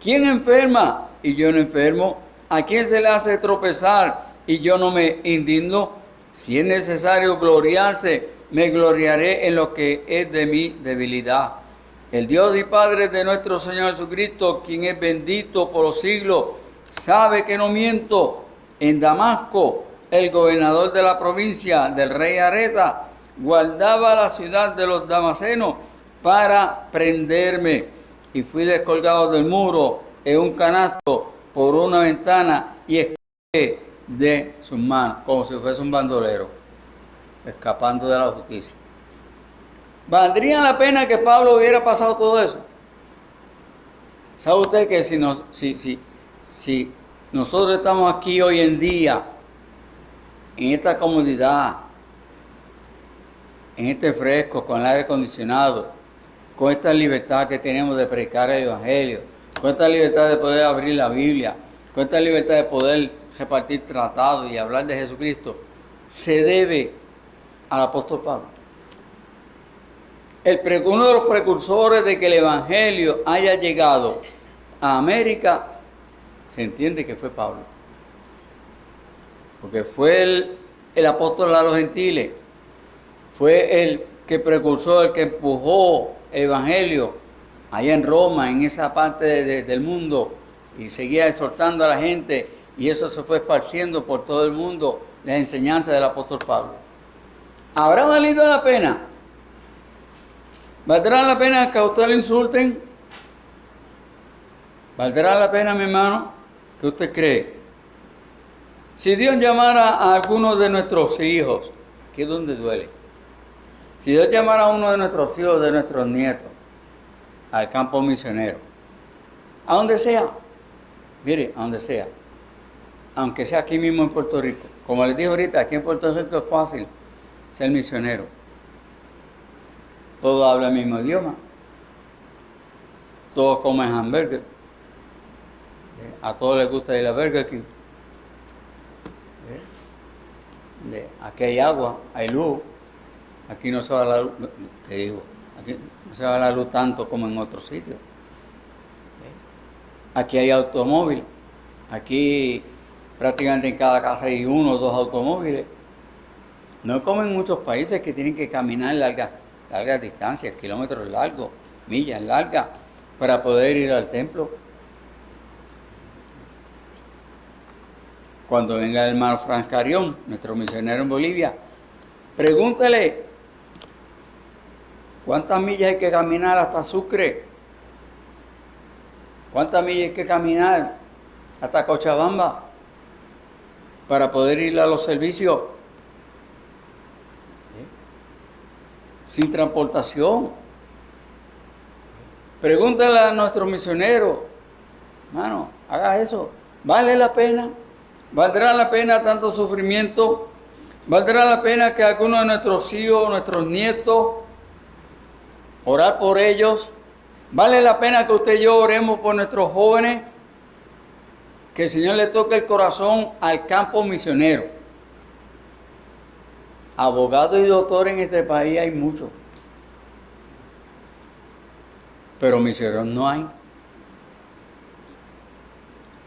¿Quién enferma y yo no enfermo? ¿A quién se le hace tropezar y yo no me indigno? Si es necesario gloriarse, me gloriaré en lo que es de mi debilidad. El Dios y Padre de nuestro Señor Jesucristo, quien es bendito por los siglos, sabe que no miento. En Damasco, el gobernador de la provincia del rey Areta guardaba la ciudad de los damasenos para prenderme, y fui descolgado del muro en un canasto por una ventana y escapé de sus manos, como si fuese un bandolero, escapando de la justicia. ¿Valdría la pena que Pablo hubiera pasado todo eso? ¿Sabe usted que si nosotros estamos aquí hoy en día, en esta comodidad, en este fresco, con el aire acondicionado, con esta libertad que tenemos de predicar el Evangelio, con esta libertad de poder abrir la Biblia, con esta libertad de poder repartir tratados y hablar de Jesucristo, se debe al apóstol Pablo? Uno de los precursores de que el Evangelio haya llegado a América, se entiende que fue Pablo. Porque fue el apóstol a los gentiles, fue el que precursó, el que empujó el Evangelio allá en Roma, en esa parte del mundo, y seguía exhortando a la gente, y eso se fue esparciendo por todo el mundo, la enseñanza del apóstol Pablo. ¿Habrá valido la pena? ¿Valdrá la pena que a usted lo insulten? ¿Valdrá la pena, mi hermano? ¿Qué usted cree? Si Dios llamara a alguno de nuestros hijos, aquí es donde duele. Si Dios llamara a uno de nuestros hijos, de nuestros nietos, al campo misionero, a donde sea, mire, a donde sea, aunque sea aquí mismo en Puerto Rico, como les dije ahorita, aquí en Puerto Rico es fácil ser misionero. Todos hablan el mismo idioma, todos comen hamburger, a todos les gusta ir a Burger King. Aquí hay agua, hay luz, aquí no se va la luz, ¿qué digo? Aquí no se va la luz tanto como en otros sitios. Aquí hay automóvil, aquí prácticamente en cada casa hay 1 o 2 automóviles. No es como en muchos países que tienen que caminar largas distancias, kilómetros largos, millas largas, para poder ir al templo. Cuando venga el hermano Frank Carión, nuestro misionero en Bolivia, pregúntale cuántas millas hay que caminar hasta Sucre, cuántas millas hay que caminar hasta Cochabamba para poder ir a los servicios sin transportación. Pregúntale a nuestro misionero, hermano, haga eso, ¿vale la pena? ¿Valdrá la pena tanto sufrimiento? ¿Valdrá la pena que alguno de nuestros hijos, nuestros nietos, orar por ellos? ¿Vale la pena que usted y yo oremos por nuestros jóvenes? Que el Señor le toque el corazón al campo misionero. Abogados y doctores en este país hay muchos, pero misioneros no hay.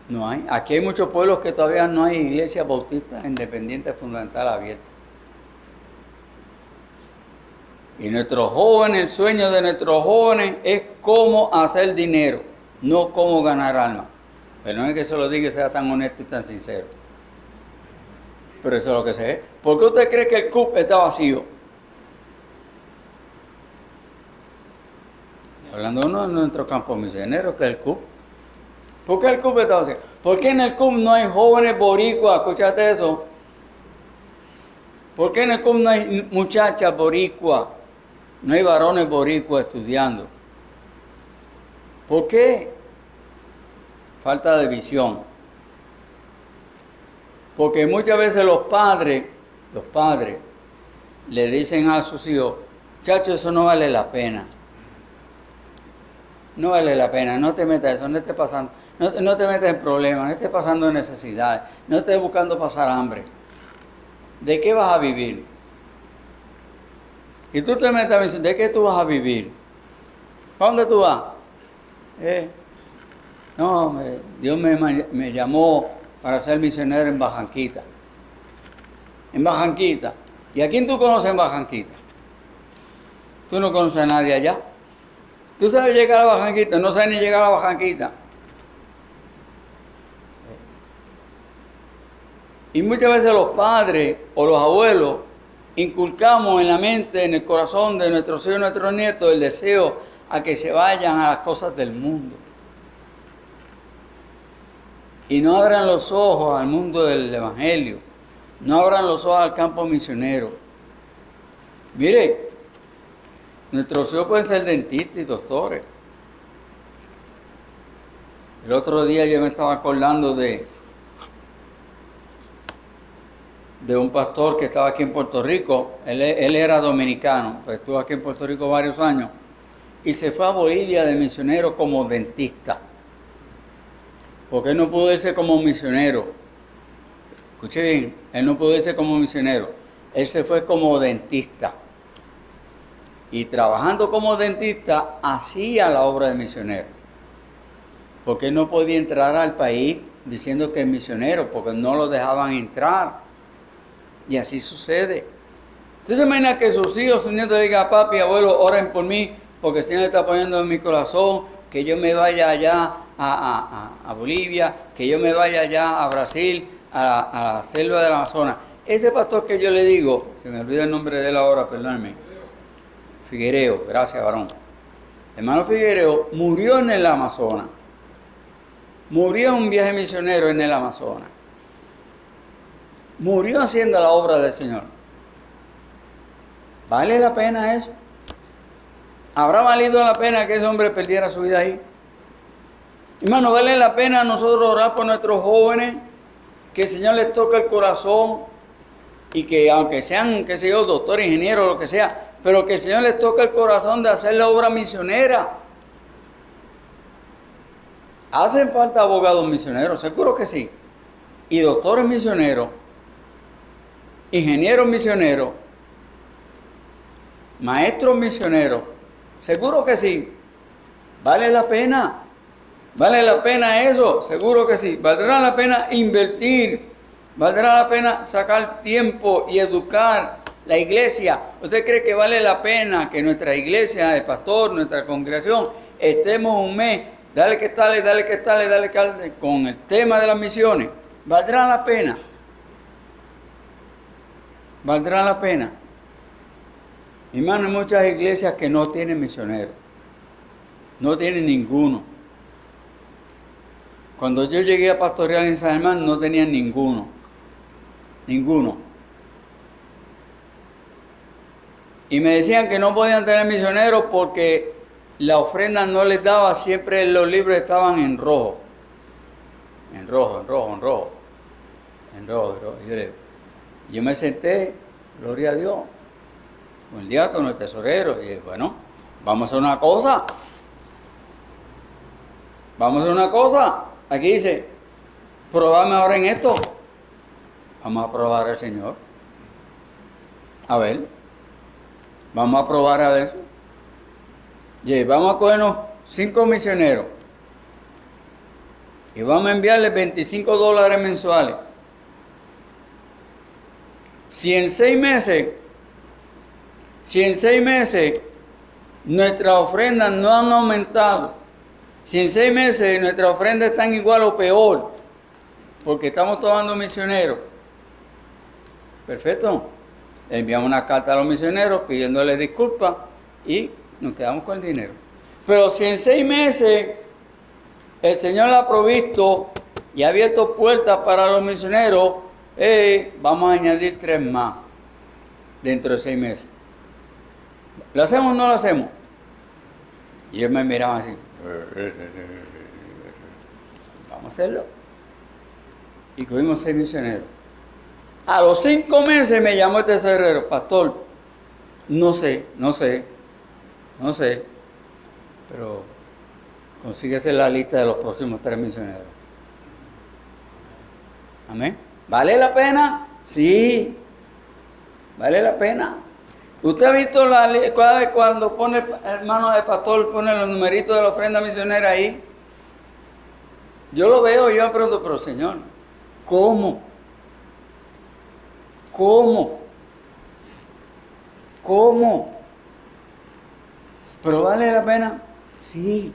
No hay. Aquí hay muchos pueblos que todavía no hay iglesias bautistas independientes fundamental abiertas. Y nuestros jóvenes, el sueño de nuestros jóvenes es cómo hacer dinero, no cómo ganar almas. Pero no es que se lo diga y sea tan honesto y tan sincero. Pero eso es lo que se es. ¿Por qué usted cree que el CUP está vacío? Hablando de uno de nuestros campos misioneros, que es el CUP. ¿Por qué el CUP está vacío? ¿Por qué en el CUP no hay jóvenes boricuas? Escúchate eso. ¿Por qué en el CUP no hay muchachas boricuas? No hay varones boricuas estudiando. ¿Por qué? Falta de visión. Porque muchas veces los padres le dicen a sus hijos, muchachos, eso no vale la pena. no vale la pena, no te metas en eso, no estés pasando, no te metas en problemas, no estés pasando necesidades, no estés buscando pasar hambre. ¿De qué vas a vivir? Y tú te metes diciendo, ¿de qué tú vas a vivir? ¿Para dónde tú vas? No, Dios me llamó para ser misionero en Bajanquita. En Bajanquita. ¿Y a quién tú conoces en Bajanquita? Tú no conoces a nadie allá. Tú sabes llegar a Bajanquita, no sabes ni llegar a Bajanquita. Y muchas veces los padres o los abuelos inculcamos en la mente, en el corazón de nuestros hijos y nuestros nietos el deseo a que se vayan a las cosas del mundo. Y no abran los ojos al mundo del Evangelio. No abran los ojos al campo misionero. Mire, nuestros hijos pueden ser dentistas y doctores. El otro día yo me estaba acordando de un pastor que estaba aquí en Puerto Rico. Él era dominicano, pues estuvo aquí en Puerto Rico varios años. Y se fue a Bolivia de misionero como dentista. Porque él no pudo irse como misionero. Escuche bien, él no pudo irse como misionero. Él se fue como dentista. Y trabajando como dentista, hacía la obra de misionero. Porque él no podía entrar al país diciendo que es misionero, porque no lo dejaban entrar. Y así sucede. Usted se imagina que sus hijos, sus nietos digan, papi, abuelo, oren por mí, porque el Señor está poniendo en mi corazón que yo me vaya allá a Bolivia, que yo me vaya allá a Brasil, a la selva del Amazonas. Ese pastor que yo le digo, se me olvida el nombre de él ahora, perdónenme, Figuereo, gracias varón. Hermano Figuereo murió en el Amazonas. Murió en un viaje misionero en el Amazonas. Murió haciendo la obra del Señor. ¿Vale la pena eso? ¿Habrá valido la pena que ese hombre perdiera su vida ahí? Hermano, ¿vale la pena nosotros orar por nuestros jóvenes? Que el Señor les toque el corazón y que aunque sean, qué sé yo, doctor, ingeniero, lo que sea, pero que el Señor les toque el corazón de hacer la obra misionera. ¿Hacen falta abogados misioneros? Seguro que sí. Y doctores misioneros, ingenieros misioneros, maestros misioneros, seguro que sí. ¿Vale la pena? ¿Vale la pena eso? Seguro que sí. ¿Valdrá la pena invertir? ¿Valdrá la pena sacar tiempo y educar la iglesia? ¿Usted cree que vale la pena que nuestra iglesia, el pastor, nuestra congregación, estemos un mes, dale que tal, con el tema de las misiones? ¿Valdrá la pena? ¿Valdrá la pena? Hermano, hay muchas iglesias que no tienen misioneros. No tienen ninguno. Cuando yo llegué a pastorear en San Germán no tenían ninguno. Ninguno. Y me decían que no podían tener misioneros porque la ofrenda no les daba, siempre los libros estaban en rojo. En rojo. Yo me senté, gloria a Dios, con el diácono, el tesorero, y dije, bueno, vamos a hacer una cosa. Aquí dice, probame ahora en esto. Vamos a probar al Señor. A ver. Vamos a probar a ver. Y vamos a cogernos 5 misioneros. Y vamos a enviarles $25 mensuales. Si en 6 meses nuestras ofrendas no han aumentado, si en 6 meses nuestras ofrendas están igual o peor, porque estamos tomando misioneros, perfecto. Enviamos una carta a los misioneros pidiéndoles disculpas y nos quedamos con el dinero. Pero si en 6 meses el Señor ha provisto y ha abierto puertas para los misioneros, vamos a añadir 3 más dentro de 6 meses. ¿Lo hacemos o no lo hacemos? Y ellos me miraban así. Vamos a hacerlo. Y cogimos 6 misioneros. A los 5 meses me llamó el tesorero, pastor, no sé, pero consíguese la lista de los próximos 3 misioneros. Amén. ¿Vale la pena? Sí. Vale la pena. ¿Usted ha visto cada vez cuando pone el hermano del pastor, pone los numeritos de la ofrenda misionera ahí? Yo lo veo y yo me pregunto, pero Señor, ¿cómo? ¿Cómo? ¿Cómo? ¿Pero vale la pena? Sí.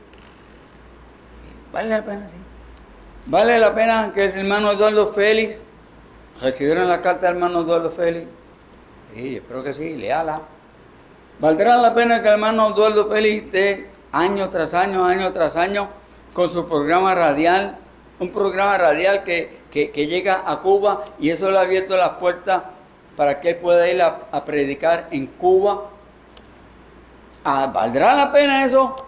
Vale la pena, sí. ¿Vale la pena que el hermano Eduardo Félix recibieron la carta del hermano Eduardo Félix? Sí, espero que sí, léala. ¿Valdrá la pena que el hermano Eduardo Félix esté año tras año, con su programa radial? Un programa radial que llega a Cuba y eso le ha abierto las puertas para que él pueda ir a predicar en Cuba. ¿Valdrá la pena eso?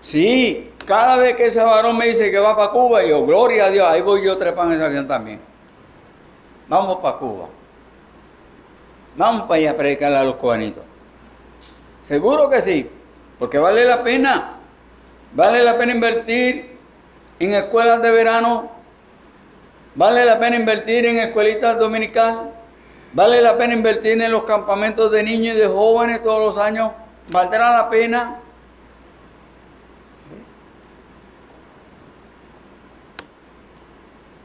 Sí. Cada vez que ese varón me dice que va para Cuba, yo, gloria a Dios, ahí voy yo trepando en ese avión también. Vamos para Cuba. Vamos para allá a predicarle a los cubanitos. Seguro que sí, porque vale la pena. Vale la pena invertir en escuelas de verano. Vale la pena invertir en escuelitas dominicales. Vale la pena invertir en los campamentos de niños y de jóvenes todos los años. ¿Valdrá la pena?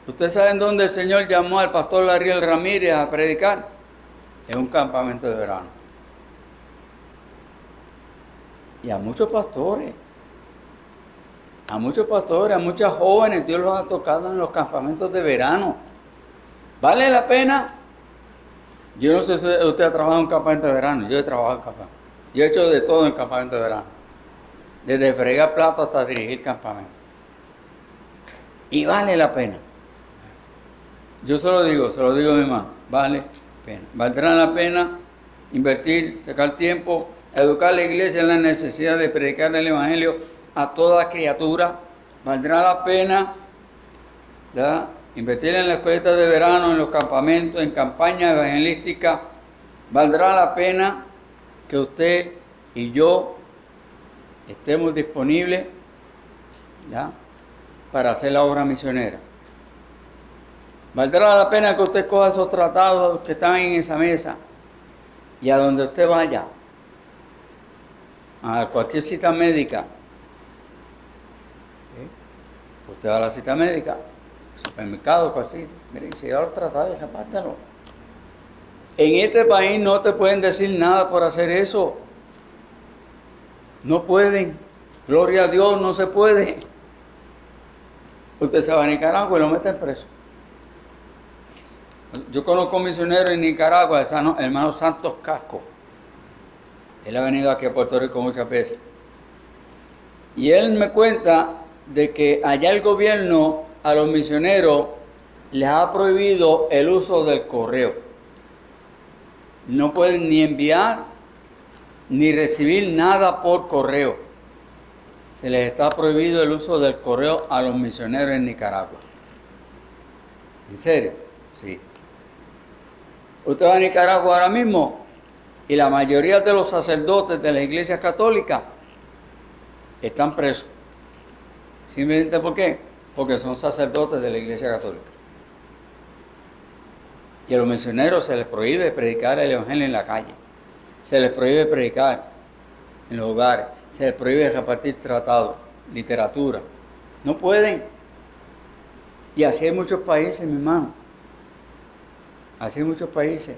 ¿Ustedes saben dónde el Señor llamó al pastor Lariel Ramírez a predicar? En un campamento de verano. Y a muchos pastores, a muchas jóvenes, Dios los ha tocado en los campamentos de verano. ¿Vale la pena? Yo no sé si usted ha trabajado en un campamento de verano, yo he trabajado en campamento. Yo he hecho de todo en el campamento de verano. Desde fregar platos hasta dirigir campamento. Y vale la pena. Yo se lo digo a mi hermano, vale pena. Valdrá la pena invertir, sacar tiempo, educar a la iglesia en la necesidad de predicar el evangelio a toda criatura. Valdrá la pena, ¿verdad?, invertir en las escuelitas de verano, en los campamentos, en campañas evangelísticas. Valdrá la pena que usted y yo estemos disponibles, ¿ya?, para hacer la obra misionera. Valdrá la pena que usted coja esos tratados que están en esa mesa y a donde usted vaya, a cualquier cita médica. Usted va a la cita médica, supermercado, cualquier sitio, mire, si lleva los tratados, apártalo. En este país no te pueden decir nada por hacer eso. No pueden. Gloria a Dios, no se puede. Usted se va a Nicaragua y lo meten preso. Yo conozco un misionero en Nicaragua, el hermano Santos Casco. Él ha venido aquí a Puerto Rico muchas veces. Y él me cuenta de que allá el gobierno a los misioneros les ha prohibido el uso del correo. No pueden ni enviar ni recibir nada por correo. Se les está prohibido el uso del correo a los misioneros en Nicaragua. ¿En serio? Sí. Usted va a Nicaragua ahora mismo y la mayoría de los sacerdotes de la Iglesia Católica están presos. ¿Simplemente por qué? Porque son sacerdotes de la Iglesia Católica. Y a los misioneros se les prohíbe predicar el Evangelio en la calle. Se les prohíbe predicar en los hogares. Se les prohíbe repartir tratados, literatura. No pueden. Y así hay muchos países, mi hermano. Así hay muchos países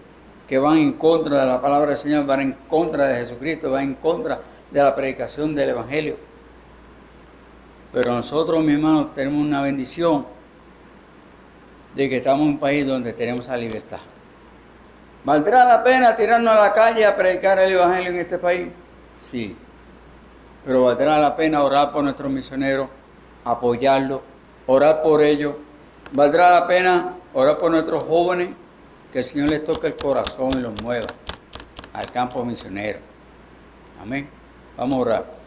que van en contra de la palabra del Señor, van en contra de Jesucristo, van en contra de la predicación del Evangelio. Pero nosotros, mi hermano, tenemos una bendición de que estamos en un país donde tenemos esa libertad. ¿Valdrá la pena tirarnos a la calle a predicar el Evangelio en este país? Sí. Pero valdrá la pena orar por nuestros misioneros, apoyarlos, orar por ellos. Valdrá la pena orar por nuestros jóvenes, que el Señor les toque el corazón y los mueva al campo misionero. Amén. Vamos a orar.